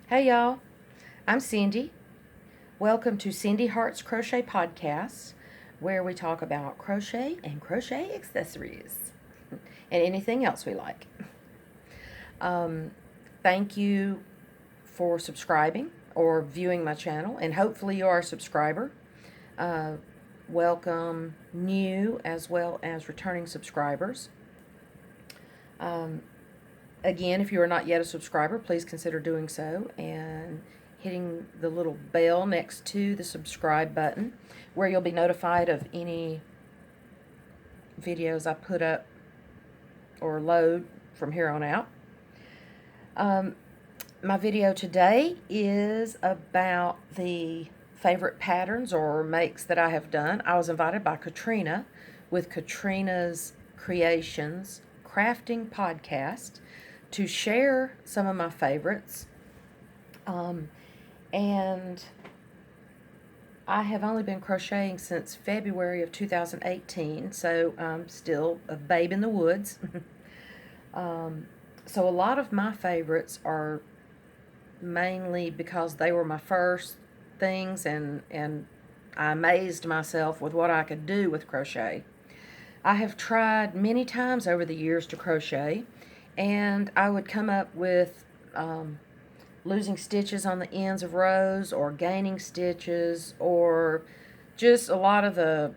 Hey y'all, I'm Cindy. Welcome to Cindy Hart's Crochet Podcast, where we talk about crochet and crochet accessories and anything else we like. Um, Thank you for subscribing or viewing my channel, and hopefully you are a subscriber. Uh, Welcome new as well as returning subscribers. Um, Again, if you are not yet a subscriber, please consider doing so and hitting the little bell next to the subscribe button where you'll be notified of any videos I put up or load from here on out. My video today is about the favorite patterns or makes that I have done. I was invited by Katrina with Katrina's Creations crafting podcast to share some of my favorites. And I have only been crocheting since February of 2018, so I'm still a babe in the woods. So a lot of my favorites are mainly because they were my first things, and I amazed myself with what I could do with crochet. I have tried many times over the years to crochet, and I would come up with losing stitches on the ends of rows or gaining stitches or just a lot of the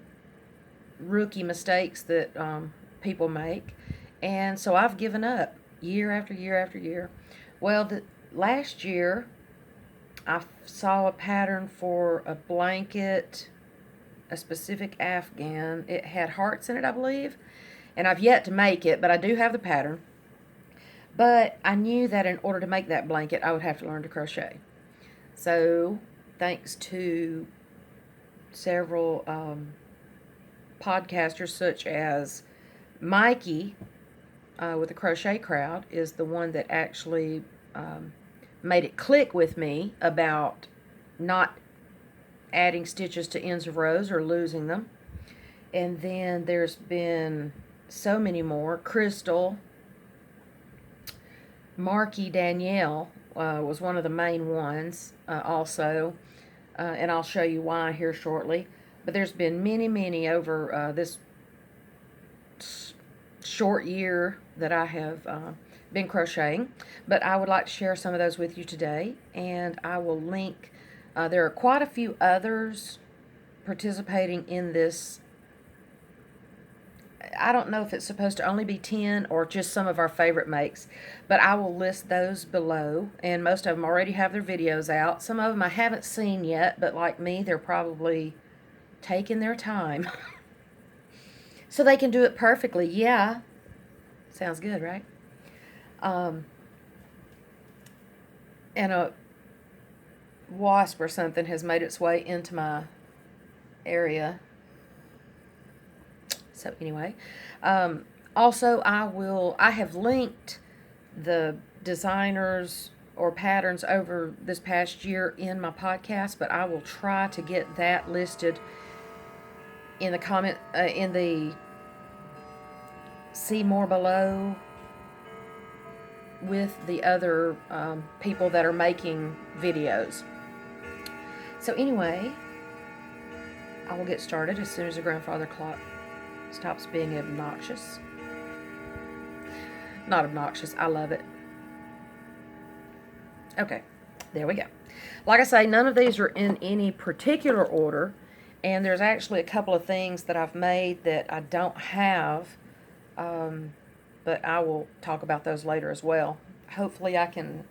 rookie mistakes that people make. And so I've given up year after year after year. Well, last year I saw a pattern for a blanket, a specific Afghan. It had hearts in it, I believe, and I've yet to make it, but I do have the pattern. But I knew that in order to make that blanket, I would have to learn to crochet. So, thanks to several podcasters such as Mikey with the Crochet Crowd is the one that actually made it click with me about not adding stitches to ends of rows or losing them. And then there's been so many more. Crystal, Marky Danielle was one of the main ones also, and I'll show you why here shortly. But there's been many over this short year that I have been crocheting. But I would like to share some of those with you today, and I will link. There are quite a few others participating in this. I don't know if it's supposed to only be 10 or just some of our favorite makes, but I will list those below, and most of them already have their videos out. Some of them I haven't seen yet, but like me, they're probably taking their time so they can do it perfectly. Yeah, sounds good, right? And a wasp or something has made its way into my area. So anyway, also I have linked the designers or patterns over this past year in my podcast, but I will try to get that listed in the comment, in the see more below with the other people that are making videos. So anyway, I will get started as soon as the grandfather clock stops being obnoxious. Not obnoxious, I love it. Okay, there we go. Like I say, none of these are in any particular order, and there's actually a couple of things that I've made that I don't have, but I will talk about those later as well. Hopefully I can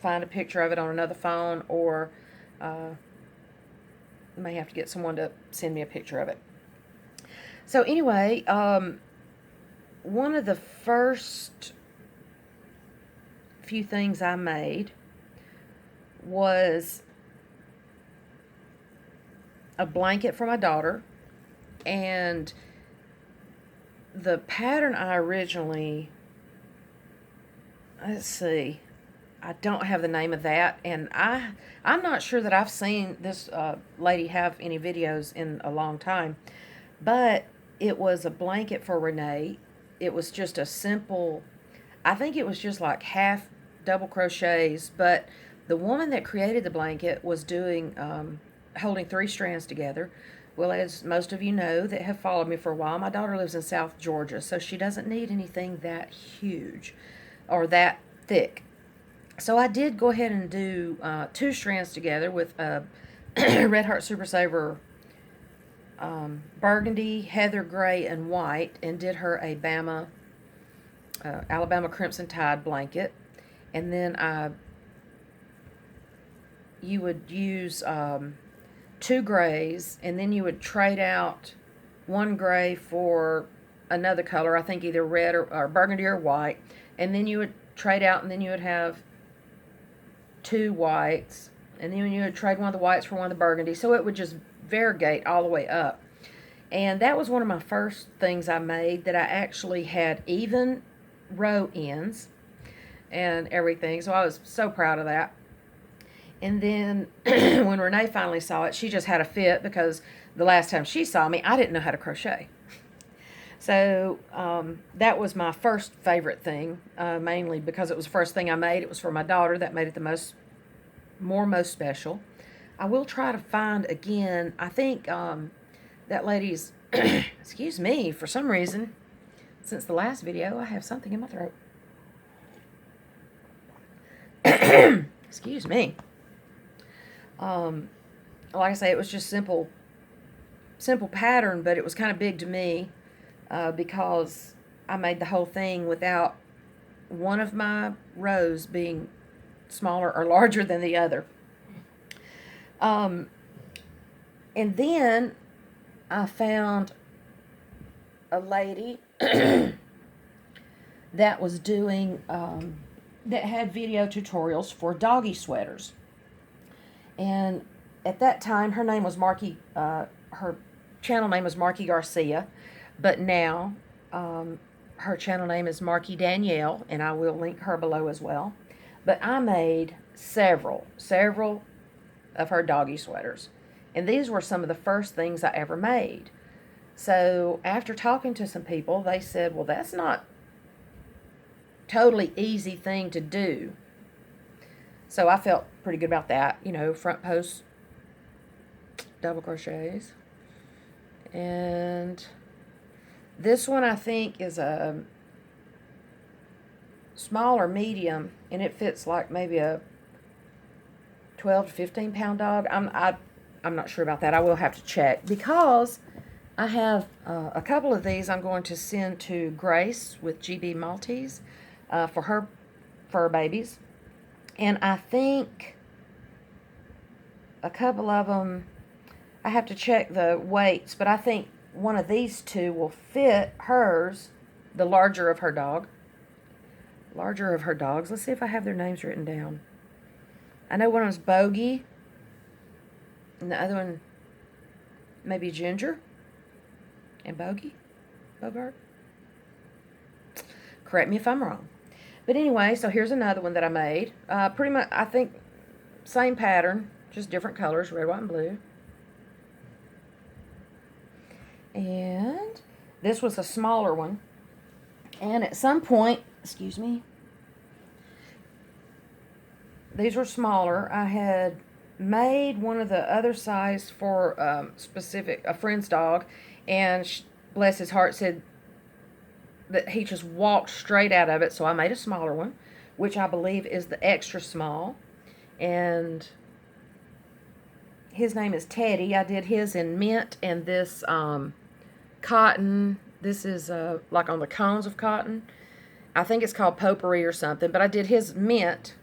find a picture of it on another phone, or may have to get someone to send me a picture of it. So anyway, one of the first few things I made was a blanket for my daughter, and the pattern I originally, let's see, I don't have the name of that, and I'm not sure that I've seen this lady have any videos in a long time, but it was a blanket for Renee. It was just a simple, I think it was just like half double crochets, but the woman that created the blanket was doing, holding 3 strands together. Well, as most of you know that have followed me for a while, my daughter lives in South Georgia, so she doesn't need anything that huge or that thick. So I did go ahead and do 2 strands together with a Red Heart Super Saver burgundy, heather gray, and white, and did her a Alabama Crimson Tide blanket. And then you would use 2 grays, and then you would trade out 1 gray for another color, I think either red or burgundy or white, and then you would trade out, and then you would have 2 whites, and then you would trade one of the whites for one of the burgundy, so it would just variegate all the way up. And that was one of my first things I made that I actually had even row ends and everything, so I was so proud of that. And then when Renee finally saw it, she just had a fit because the last time she saw me, I didn't know how to crochet. So that was my first favorite thing, mainly because it was the first thing I made. It was for my daughter. That made it the most special. I will try to find again, I think that lady's, excuse me, for some reason, since the last video, I have something in my throat. Excuse me. Like I say, it was just simple pattern, but it was kind of big to me because I made the whole thing without one of my rows being smaller or larger than the other. And then I found a lady that was doing, that had video tutorials for doggy sweaters. And at that time, her name was Marky, her channel name was Marky Garcia, but now her channel name is Marky Danielle, and I will link her below as well. But I made several of her doggy sweaters, and these were some of the first things I ever made. So after talking to some people, they said, well, that's not totally easy thing to do. So I felt pretty good about that, you know, front post double crochets. And this one I think is a small or medium, and it fits like maybe a 12 to 15 pound dog. I'm not sure about that. I will have to check, because I have a couple of these I'm going to send to Grace with GB Maltese for her fur babies. And I think a couple of them, I have to check the weights, but I think one of these 2 will fit hers, the larger of her dogs. Let's see if I have their names written down. I know one of them's Bogey, and the other one maybe Ginger and Bogart. Correct me if I'm wrong. But anyway, so here's another one that I made. Pretty much, I think, same pattern, just different colors, red, white, and blue. And this was a smaller one. And at some point, excuse me, these were smaller. I had made one of the other size for a friend's dog, and bless his heart, said that he just walked straight out of it, so I made a smaller one, which I believe is the extra small. And his name is Teddy. I did his in mint and this cotton. This is like on the cones of cotton. I think it's called potpourri or something, but I did his mint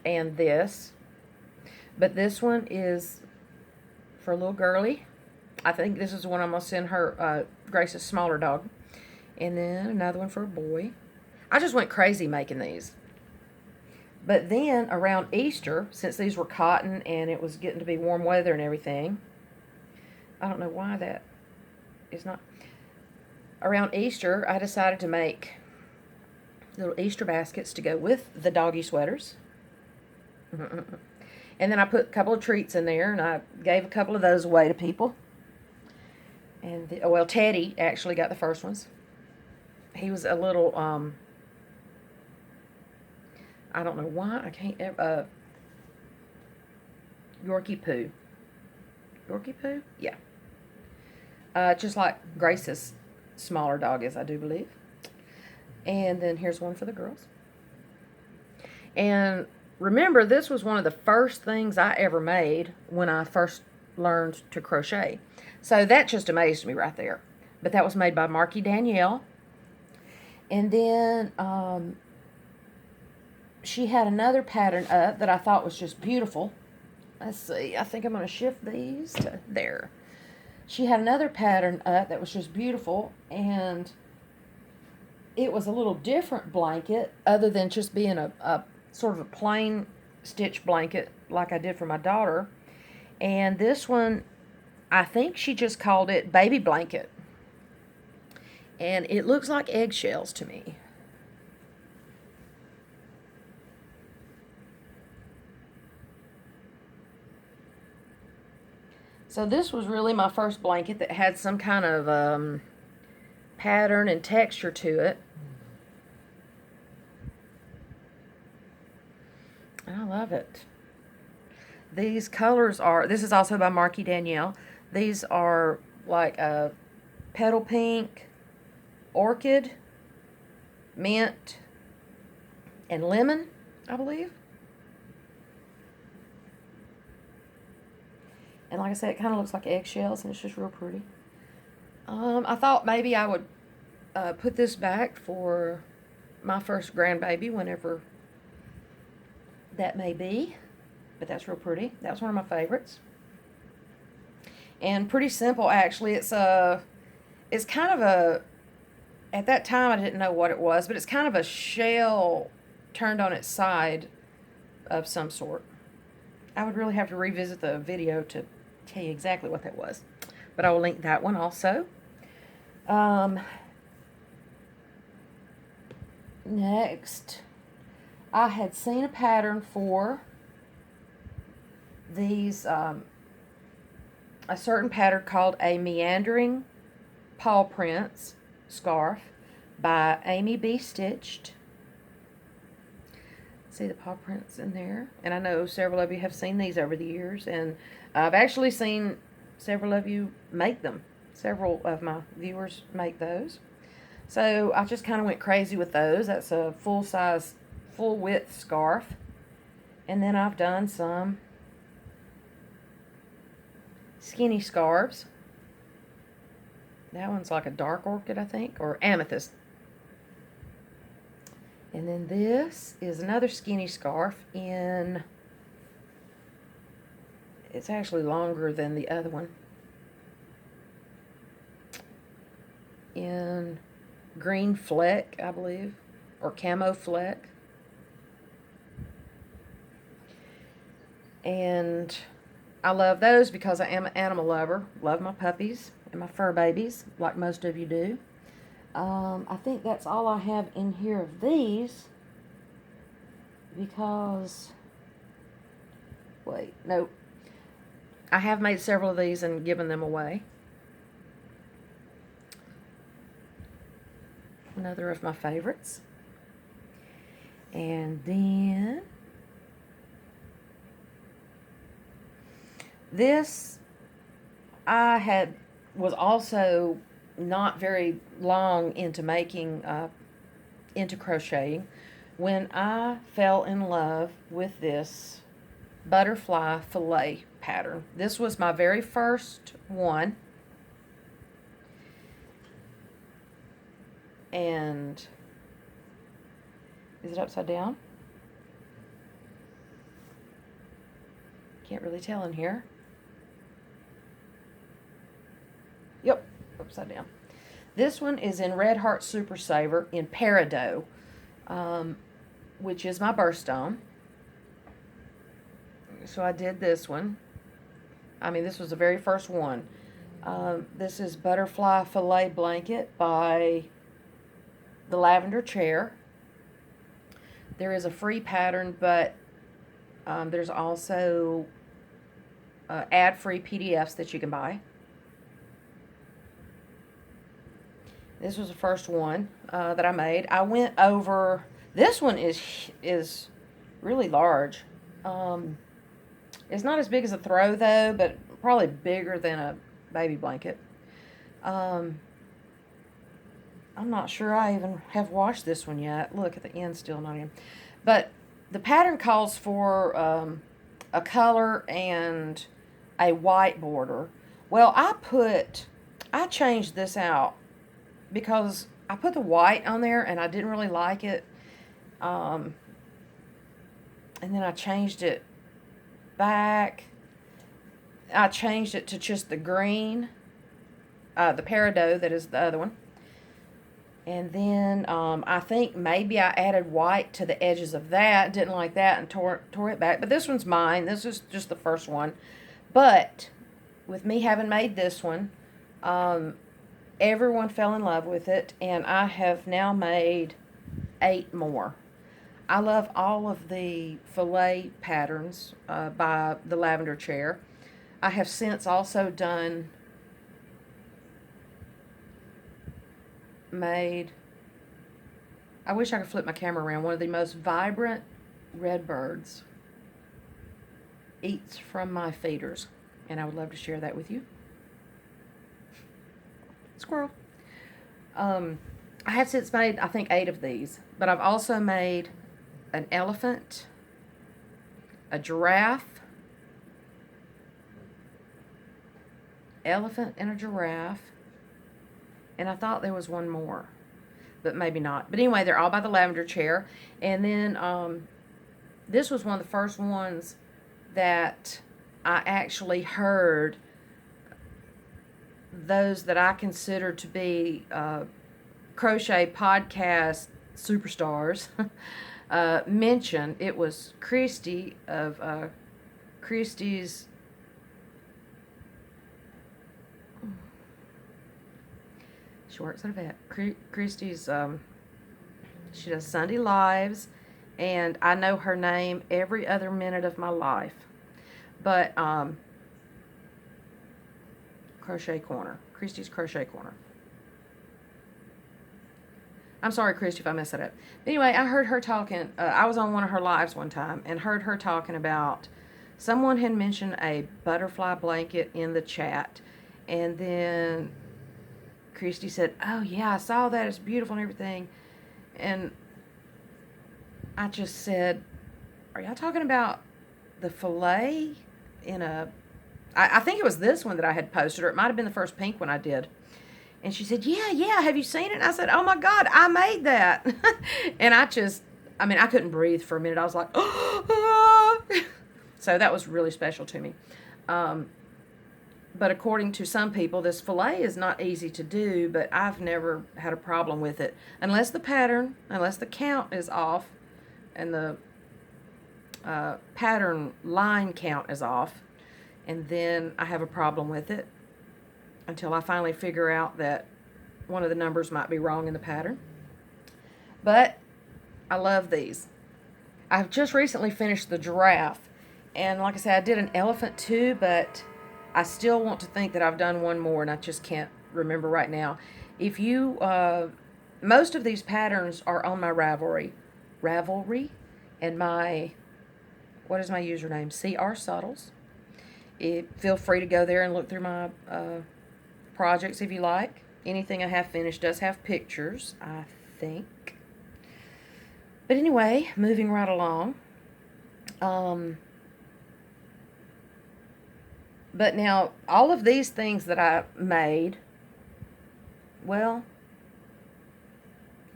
and this. But this one is for a little girly. I think this is the one I'm going to send her, Grace's smaller dog. And then another one for a boy. I just went crazy making these. But then around Easter, since these were cotton and it was getting to be warm weather and everything, I don't know why that is not. Around Easter, I decided to make little Easter baskets to go with the doggy sweaters. And then I put a couple of treats in there, and I gave a couple of those away to people. And well, Teddy actually got the first ones. He was a little I don't know why I can't ever, Yorkie Poo. Yorkie Poo? Yeah. Just like Grace's smaller dog is, I do believe. And then here's one for the girls. And remember, this was one of the first things I ever made when I first learned to crochet. So that just amazed me right there. But that was made by Marky Danielle. And then she had another pattern up that I thought was just beautiful. Let's see, I think I'm going to shift these to there. She had another pattern up that was just beautiful, and it was a little different blanket other than just being a sort of a plain stitch blanket like I did for my daughter. And this one, I think she just called it baby blanket. And it looks like eggshells to me. So this was really my first blanket that had some kind of pattern and texture to it. And I love it. These colors are, this is also by Marky Danielle. These are like a petal pink, orchid, mint, and lemon, I believe. And like I said, it kind of looks like eggshells, and it's just real pretty. I thought maybe I would put this back for my first grandbaby, whenever that may be. But that's real pretty. That's one of my favorites. And pretty simple, actually. It's kind of a, at that time I didn't know what it was, but it's kind of a shell turned on its side of some sort. I would really have to revisit the video to tell you exactly what that was. But I will link that one also. Next, I had seen a pattern for these, a certain pattern called a meandering paw prints scarf by Amy B. Stitched. See the paw prints in there? And I know several of you have seen these over the years, and I've actually seen several of you make them. Several of my viewers make those. So I just kind of went crazy with those. That's a full-size, full-width scarf. And then I've done some skinny scarves. That one's like a dark orchid, I think, or amethyst. And then this is another skinny scarf in, it's actually longer than the other one, in green fleck, I believe, or camo fleck. And I love those because I am an animal lover. Love my puppies and my fur babies, like most of you do. I think that's all I have in here of these, because, wait, nope. I have made several of these and given them away. Another of my favorites. And then this was also not very long into making, into crocheting, when I fell in love with this butterfly fillet pattern. This was my very first one. And is it upside down? Can't really tell in here. Yep, upside down. This one is in Red Heart Super Saver in Peridot, which is my birthstone. So I did this one. I mean, this was the very first one. This is Butterfly Fillet Blanket by the Lavender Chair. There is a free pattern, but there's also ad-free PDFs that you can buy. This was the first one that I made. I went over, this one is really large. It's not as big as a throw though, but probably bigger than a baby blanket. I'm not sure I even have washed this one yet. Look, at the end still not in. But the pattern calls for a color and a white border. Well, I changed this out because I put the white on there and I didn't really like it. And then I changed it back. I changed it to just the green, the peridot, that is the other one. And then I think maybe I added white to the edges of that. Didn't like that and tore it back. But this one's mine. This is just the first one. But with me having made this one, everyone fell in love with it. And I have now made 8 more. I love all of the filet patterns by the Lavender Chair. I have since also made, I wish I could flip my camera around, one of the most vibrant redbirds eats from my feeders, and I would love to share that with you. Squirrel. I have since made, I think, 8 of these, but I've also made an elephant, a giraffe, elephant and a giraffe, and I thought there was one more, but maybe not. But anyway, they're all by the Lavender Chair. And then this was one of the first ones that I actually heard those that I consider to be crochet podcast superstars mention. It was Christy of Christy's She works at a vet. Christy's, she does Sunday Lives, and I know her name every other minute of my life. But, Crochet Corner. Christy's Crochet Corner. I'm sorry, Christy, if I messed it up. But anyway, I heard her talking, I was on one of her lives one time, and heard her talking about, someone had mentioned a butterfly blanket in the chat, and then Christy said, "Oh yeah, I saw that. It's beautiful and everything." And I just said, "Are y'all talking about the filet in a?" I think it was this one that I had posted, or it might have been the first pink one I did. And she said, "Yeah. Have you seen it?" And I said, "Oh my God, I made that." And I couldn't breathe for a minute. I was like, "Oh." So that was really special to me. But according to some people, this filet is not easy to do, but I've never had a problem with it. Unless the count is off, and the pattern line count is off, and then I have a problem with it until I finally figure out that one of the numbers might be wrong in the pattern. But I love these. I've just recently finished the giraffe, and like I said, I did an elephant too, but I still want to think that I've done one more, and I just can't remember right now. If you, most of these patterns are on my Ravelry, and my, what is my username? CR Subtles. Feel free to go there and look through my projects if you like. Anything I have finished does have pictures, I think. But anyway, moving right along. But now, all of these things that I made, well,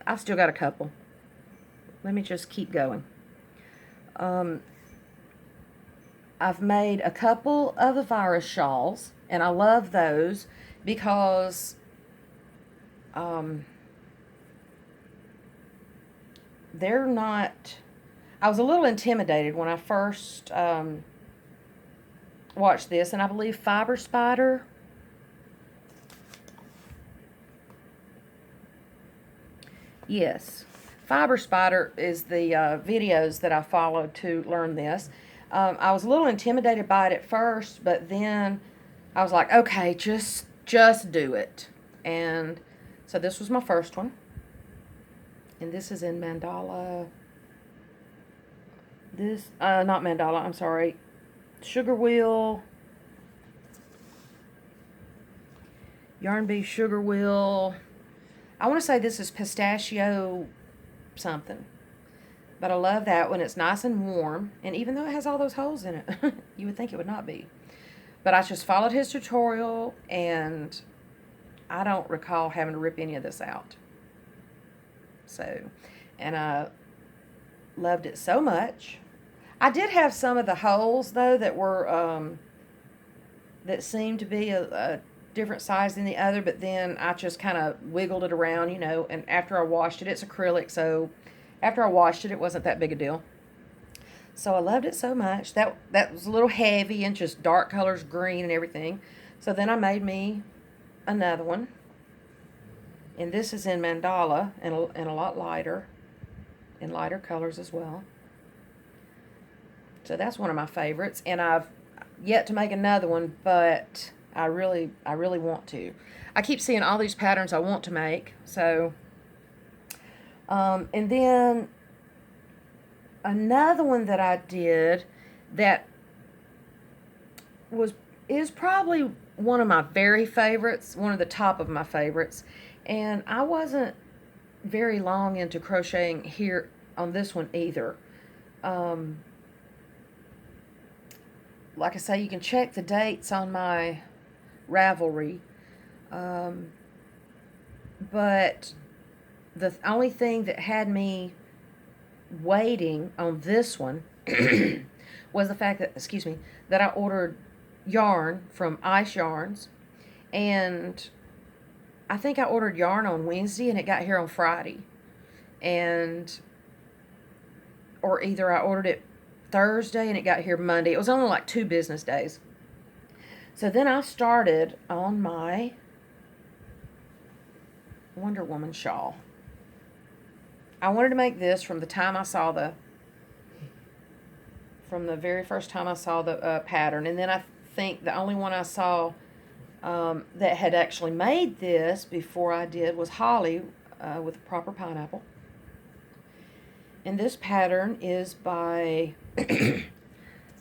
I've still got a couple. Let me just keep going. I've made a couple of the virus shawls, and I love those because they're not, I was a little intimidated when I first watched this, and I believe Fiber Spider yes, Fiber Spider is the videos that I followed to learn this. I was a little intimidated by it at first, but then I was like, okay, just do it. And so this was my first one, and this is in mandala this, not mandala, I'm sorry, sugar wheel, yarn bee sugar wheel. I want to say this is pistachio something. But I love that when it's nice and warm. And even though it has all those holes in it, you would think it would not be. But I just followed his tutorial, and I don't recall having to rip any of this out. So, and I loved it so much. I did have some of the holes, though, that were, that seemed to be a different size than the other, but then I just kind of wiggled it around, you know, and after I washed it, it's acrylic, so after I washed it, it wasn't that big a deal. So I loved it so much. That was a little heavy and just dark colors, green and everything. So then I made me another one. And this is in mandala and a lot lighter, in lighter colors as well. So that's one of my favorites. And I've yet to make another one, but I really want to. I keep seeing all these patterns I want to make. So, and then another one that I did that is probably one of my very favorites, one of the top of my favorites. And I wasn't very long into crocheting here on this one either. Like I say, you can check the dates on my Ravelry. But the only thing that had me waiting on this one was the fact that, that I ordered yarn from Ice Yarns, and I think I ordered yarn on Wednesday and it got here on Friday, or either I ordered it Thursday and it got here Monday. It was only like 2 business days. So then I started on my Wonder Woman shawl. I wanted to make this from the time I saw from the very first time I saw the pattern, and then I think the only one I saw that had actually made this before I did was Holly with a proper pineapple. And this pattern is by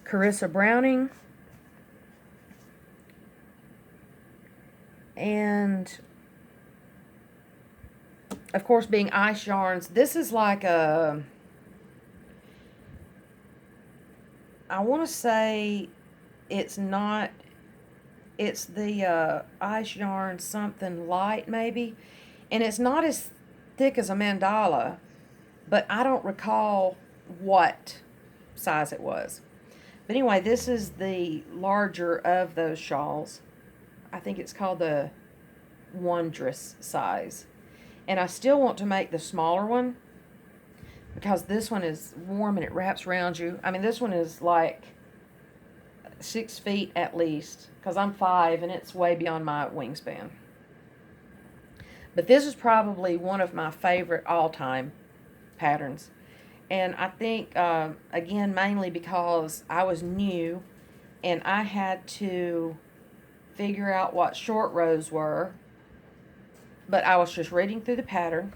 Carissa Browning, and of course, being Ice Yarns, this is like a, I want to say it's not, it's the Ice Yarn something light maybe, and it's not as thick as a mandala, but I don't recall what size it was. But anyway, this is the larger of those shawls. I think it's called the Wondrous size. And I still want to make the smaller one because this one is warm and it wraps around you. I mean, this one is like 6 feet at least because I'm 5 and it's way beyond my wingspan. But this is probably one of my favorite all-time patterns. And I think, again, mainly because I was new and I had to figure out what short rows were. But I was just reading through the pattern.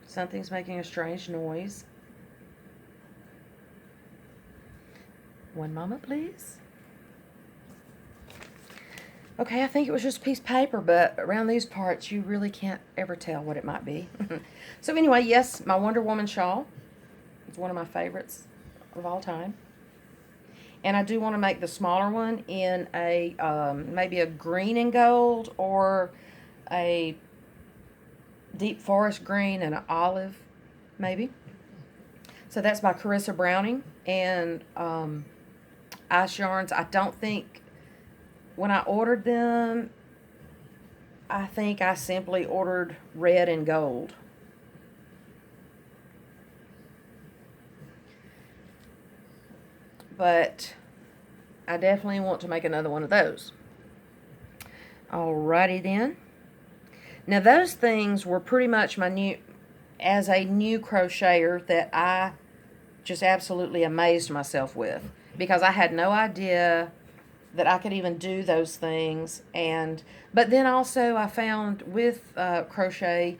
Something's making a strange noise. One moment, please. Okay, I think it was just a piece of paper, but around these parts, you really can't ever tell what it might be. So anyway, yes, my Wonder Woman shawl. It's one of my favorites of all time. And I do want to make the smaller one in a maybe a green and gold, or a deep forest green and an olive, maybe. So that's by Carissa Browning and Ice Yarns. I don't think, when I ordered them, I think I simply ordered red and gold. But I definitely want to make another one of those. Alrighty then. Now those things were pretty much my new, as a new crocheter, that I just absolutely amazed myself with, because I had no idea that I could even do those things. But then also I found with crochet,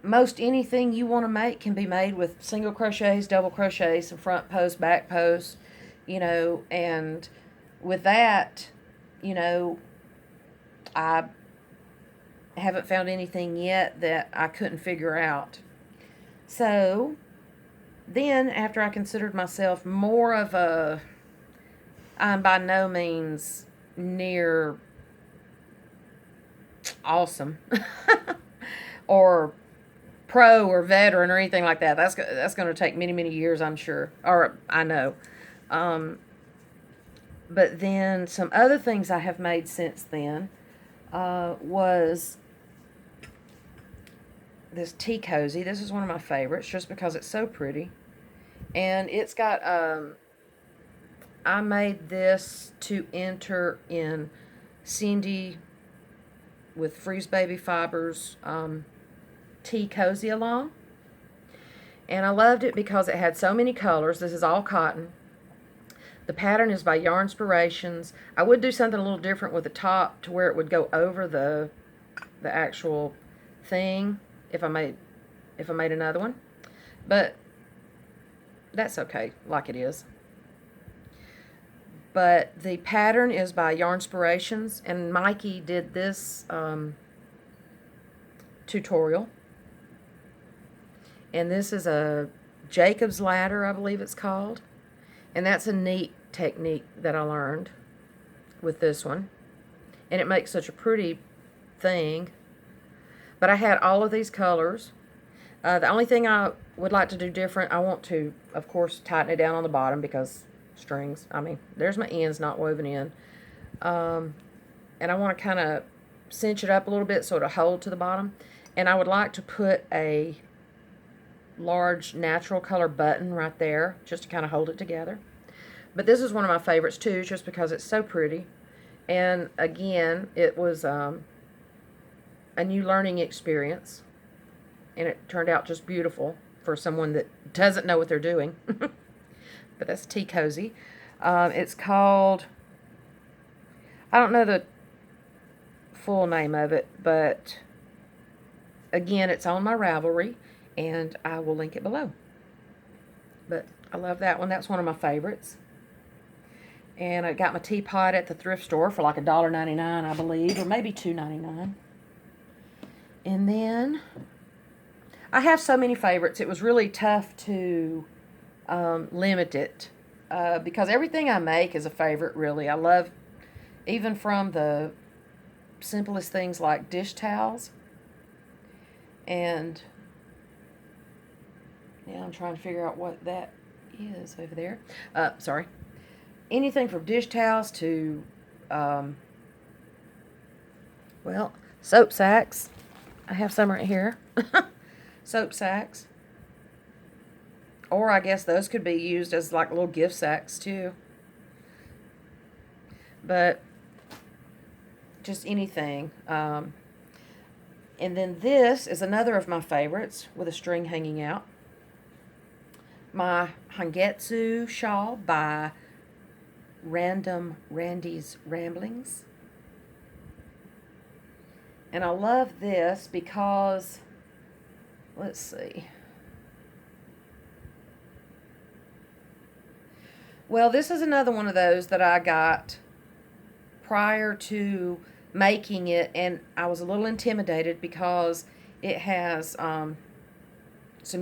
most anything you want to make can be made with single crochets, double crochets, some front posts, back posts, and with that, you know, I haven't found anything yet that I couldn't figure out. So then, after I considered myself more of I'm by no means near awesome or pro or veteran or anything like that. That's going to take many, many years, I'm sure, or I know. But then some other things I have made since then was this tea cozy. This is one of my favorites just because it's so pretty. And it's got, I made this to enter in Cindy with Freeze Baby Fibers tea cozy along. And I loved it because it had so many colors. This is all cotton. The pattern is by Yarnspirations. I would do something a little different with the top to where it would go over the actual thing if I made another one. But that's okay, like it is. But the pattern is by Yarnspirations, and Mikey did this tutorial. And this is a Jacob's Ladder, I believe it's called. And that's a neat technique that I learned with this one. And it makes such a pretty thing. But I had all of these colors. The only thing I would like to do different, I want to, of course, tighten it down on the bottom because strings, there's my ends not woven in. And I want to kind of cinch it up a little bit so it'll hold to the bottom. And I would like to put a large natural color button right there just to kind of hold it together. But this is one of my favorites too, just because it's so pretty. And again, it was a new learning experience, and it turned out just beautiful for someone that doesn't know what they're doing. But that's tea cozy. It's called, I don't know the full name of it, but again, it's on my Ravelry, and I will link it below. But I love that one. That's one of my favorites. And I got my teapot at the thrift store for like $1.99, I believe, or maybe $2.99. And then I have so many favorites. It was really tough to limit it because everything I make is a favorite, really. I love, even from the simplest things like dish towels. And now I'm trying to figure out what that is over there. Sorry. Anything from dish towels to, well, soap sacks. I have some right here. Soap sacks. Or I guess those could be used as like little gift sacks too. But just anything. And then this is another of my favorites with a string hanging out. My Hangetsu shawl by Random Randy's Ramblings. And I love this because, let's see. Well, this is another one of those that I got prior to making it, and I was a little intimidated because it has some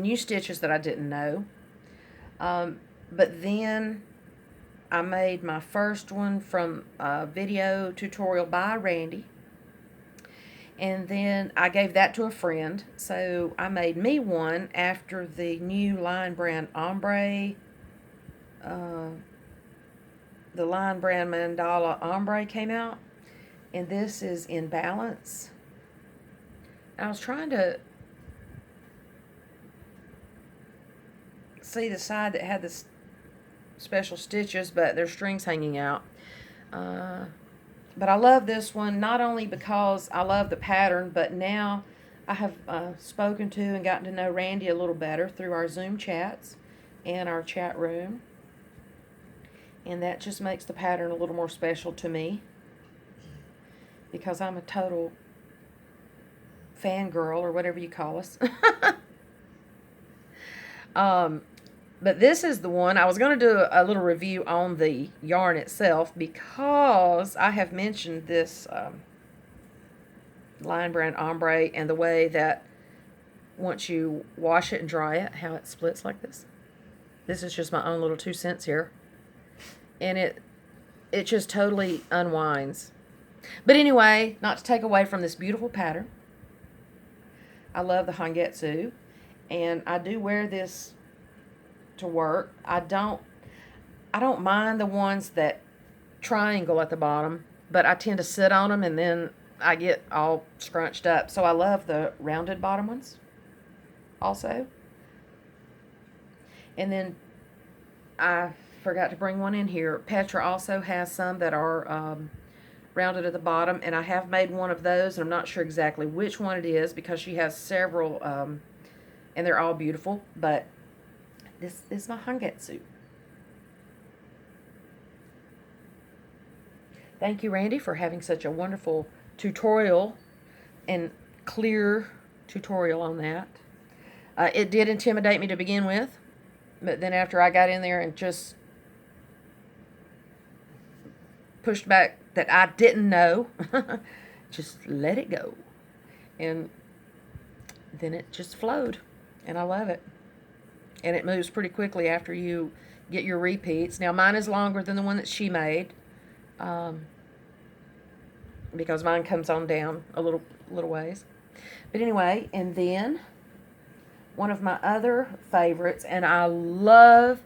new stitches that I didn't know. But then I made my first one from a video tutorial by Randy. And then I gave that to a friend. So I made me one after the new Lion Brand Ombre, the Lion Brand Mandala Ombre came out. And this is in balance. I was trying to see the side that had the special stitches, but there's strings hanging out. But I love this one, not only because I love the pattern, but now I have spoken to and gotten to know Randy a little better through our Zoom chats and our chat room. And that just makes the pattern a little more special to me, because I'm a total fangirl or whatever you call us. But this is the one. I was going to do a little review on the yarn itself because I have mentioned this Lion Brand Ombre and the way that once you wash it and dry it, how it splits like this. This is just my own little 2 cents here. And it just totally unwinds. But anyway, not to take away from this beautiful pattern. I love the Hangetsu. And I do wear this to work. I don't mind the ones that triangle at the bottom, but I tend to sit on them and then I get all scrunched up. So I love the rounded bottom ones also. And then I forgot to bring one in here. Petra also has some that are rounded at the bottom, and I have made one of those, and I'm not sure exactly which one it is because she has several, and they're all beautiful, but this is my Hangetsu. Thank you, Randy, for having such a wonderful tutorial and clear tutorial on that. It did intimidate me to begin with, but then after I got in there and just pushed back that I didn't know, just let it go. And then it just flowed, and I love it. And it moves pretty quickly after you get your repeats. Now, mine is longer than the one that she made, because mine comes on down a little ways. But anyway, and then one of my other favorites, and I love